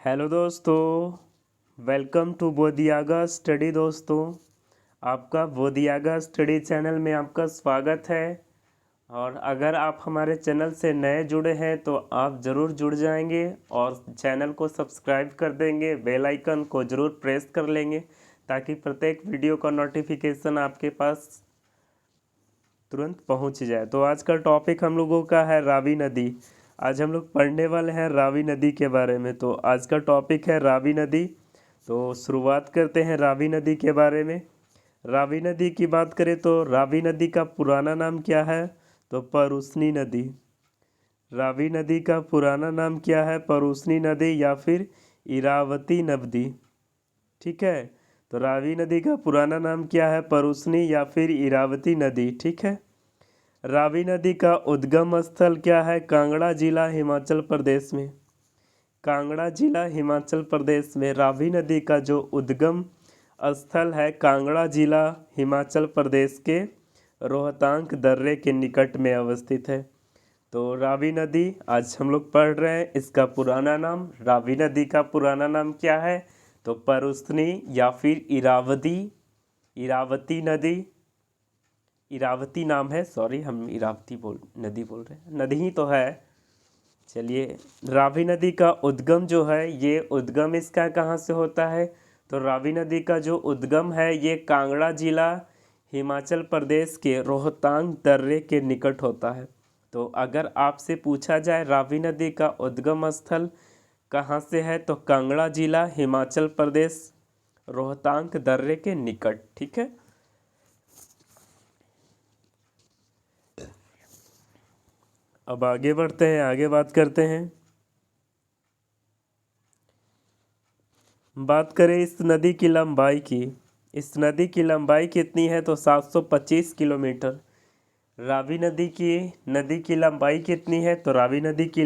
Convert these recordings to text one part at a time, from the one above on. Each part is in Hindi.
हेलो दोस्तों, वेलकम टू बोधियागा स्टडी। दोस्तों, आपका बोधियागा स्टडी चैनल में आपका स्वागत है। और अगर आप हमारे चैनल से नए जुड़े हैं तो आप ज़रूर जुड़ जाएंगे और चैनल को सब्सक्राइब कर देंगे, बेल आइकन को ज़रूर प्रेस कर लेंगे ताकि प्रत्येक वीडियो का नोटिफिकेशन आपके पास तुरंत पहुंच जाए। तो आज का टॉपिक हम लोगों का है रावी नदी। आज हम लोग पढ़ने वाले हैं रावी नदी के बारे में। तो आज का टॉपिक है रावी नदी। तो शुरुआत करते हैं रावी नदी के बारे में। रावी नदी की बात करें तो रावी नदी का पुराना नाम क्या है? तो परुस्नी नदी। रावी नदी का पुराना नाम क्या है? परुस्नी नदी या फिर इरावती नदी। ठीक है, तो रावी नदी का पुराना नाम क्या है? परुस्नी या फिर इरावती नदी। ठीक है। रावी नदी का उद्गम स्थल क्या है? कांगड़ा जिला हिमाचल प्रदेश में। कांगड़ा जिला हिमाचल प्रदेश में रावी नदी का जो उद्गम स्थल है कांगड़ा जिला हिमाचल प्रदेश के रोहतांग दर्रे के निकट में अवस्थित है। तो रावी नदी आज हम लोग पढ़ रहे हैं। इसका पुराना नाम, रावी नदी का पुराना नाम क्या है? तो परुस्नी या फिर इरावती नदी। इरावती नाम है, सॉरी हम नदी बोल रहे हैं, नदी ही तो है। चलिए, रावी नदी का उद्गम जो है ये उद्गम इसका कहाँ से होता है? तो रावी नदी का जो उद्गम है ये कांगड़ा जिला हिमाचल प्रदेश के रोहतांग दर्रे के निकट होता है। तो अगर आपसे पूछा जाए रावी नदी का उद्गम स्थल कहाँ से है तो कांगड़ा जिला हिमाचल प्रदेश रोहतांग दर्रे के निकट। ठीक है। अब आगे बढ़ते हैं, आगे बात करते हैं। बात करें इस नदी की लंबाई की। इस नदी की लंबाई कितनी है? तो 725 किलोमीटर। नदी की लंबाई कितनी है? तो रावी नदी की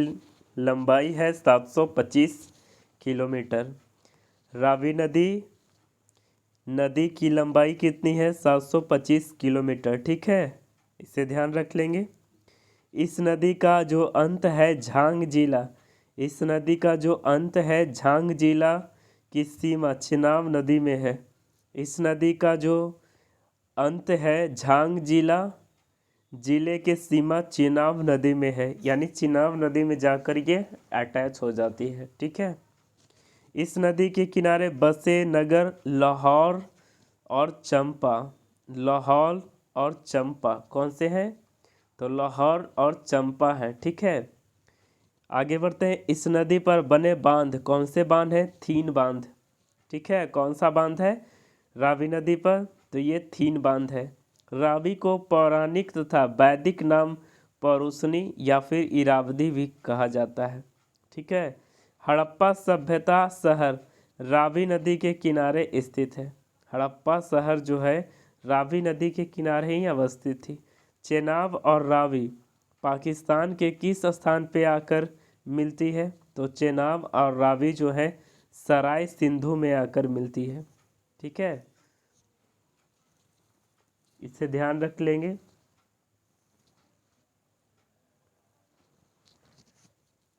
लंबाई है 725 किलोमीटर। रावी नदी नदी की लंबाई कितनी है? 725 किलोमीटर। ठीक है, इसे ध्यान रख लेंगे। इस नदी का जो अंत है झांग जिला, इस नदी का जो अंत है झांग जिला की सीमा चिनाब नदी में है। इस नदी का जो अंत है झांग जिले के सीमा चिनाब नदी में है, यानी चिनाब नदी में जाकर ये अटैच हो जाती है। ठीक है। इस नदी के किनारे बसे नगर लाहौर और चंपा। लाहौर और चंपा कौन से हैं? तो लाहौर और चंपा है। ठीक है। आगे बढ़ते हैं। इस नदी पर बने बांध कौन से बांध हैं? 3 बांध। ठीक है, कौन सा बांध है रावी नदी पर? तो ये 3 बांध है। रावी को पौराणिक तथा वैदिक नाम परुस्नी या फिर इरावदी भी कहा जाता है। ठीक है। हड़प्पा सभ्यता शहर रावी नदी के किनारे स्थित है। हड़प्पा शहर जो है रावी नदी के किनारे ही अवस्थित थी। चेनाब और रावी पाकिस्तान के किस स्थान पे आकर मिलती है? तो चेनाब और रावी जो है सराय सिंधु में आकर मिलती है। ठीक है, इसे ध्यान रख लेंगे।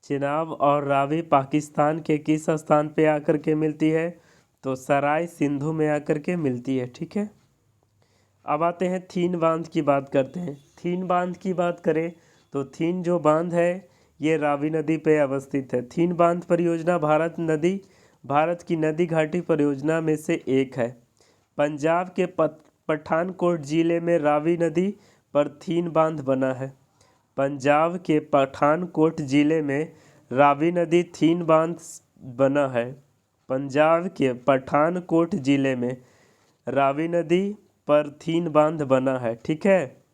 चेनाब और रावी पाकिस्तान के किस स्थान पे आकर के मिलती है? तो सराय सिंधु में आकर के मिलती है। ठीक है। अब आते हैं थीन बांध की बात करते हैं। थीन बांध की बात करें तो थीन जो बांध है ये रावी नदी पे अवस्थित है। थीन बांध परियोजना भारत की नदी घाटी परियोजना में से एक है। पंजाब के पठानकोट जिले में रावी नदी पर थीन बांध बना है। पंजाब के पठानकोट जिले में रावी नदी थीन बांध बना है। पंजाब के पठानकोट जिले में रावी नदी पर थीन बांध बना है। ठीक है।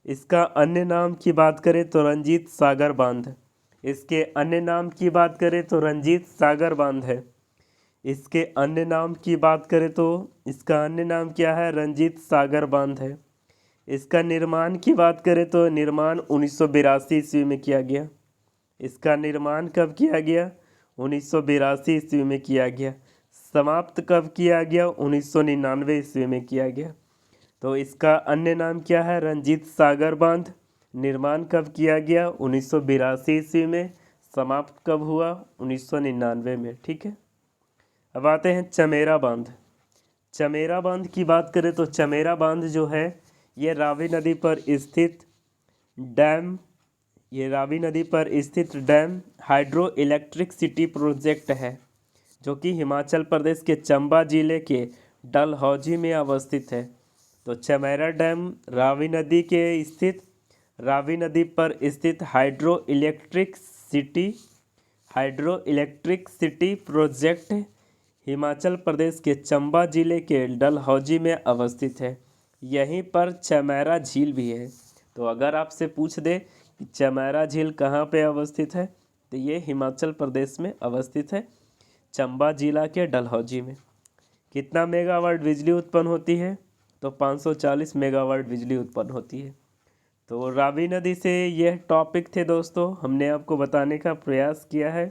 इसका अन्य नाम की बात करें तो रंजीत सागर बांध। इसके अन्य नाम की बात करें तो रंजीत सागर बांध है। इसके अन्य नाम की बात करें तो इसका अन्य नाम क्या है? रंजीत सागर बांध है। इसका निर्माण की बात करें तो निर्माण 1982 ईस्वी में किया गया। इसका निर्माण कब किया गया? 1982 ईस्वी में किया गया। समाप्त कब किया गया? 1999 ईस्वी में किया गया। तो इसका अन्य नाम क्या है? रंजीत सागर बांध। निर्माण कब किया गया? 1982 ईस्वी में। समाप्त कब हुआ? 1999 में। ठीक है, अब आते हैं चमेरा बांध। चमेरा बांध की बात करें तो चमेरा बांध जो है ये रावी नदी पर स्थित dam hydro electric city project है जो कि हिमाचल प्रदेश के चंबा जिले के डलहौजी में अवस्थित है। तो चमेरा डैम रावी नदी पर स्थित hydro electric city project Himachal Pradesh के चंबा जिले के डलहौजी में अवस्थित है। यहीं पर चमेरा झील भी है। तो अगर आपसे पूछ दे कि चमेरा झील कहाँ पे अवस्थित है, तो ये हिमाचल प्रदेश में अवस्थित है, चंबा जिला के डलहौजी में। कितना मेगावाट बिजली उत्पन्न होती है? तो 540 मेगावाट बिजली उत्पन्न होती है। तो रावी नदी से यह टॉपिक थे दोस्तों, हमने आपको बताने का प्रयास किया है।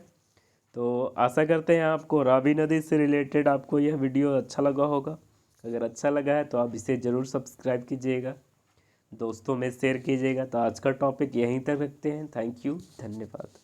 तो आशा करते हैं आपको रावी नदी से रिलेटेड आपको यह वीडियो अच्छा लगा होगा। अगर अच्छा लगा है तो आप इसे ज़रूर सब्सक्राइब कीजिएगा, दोस्तों में शेयर कीजिएगा। तो आज का टॉपिक यहीं तक रखते हैं। थैंक यू, धन्यवाद।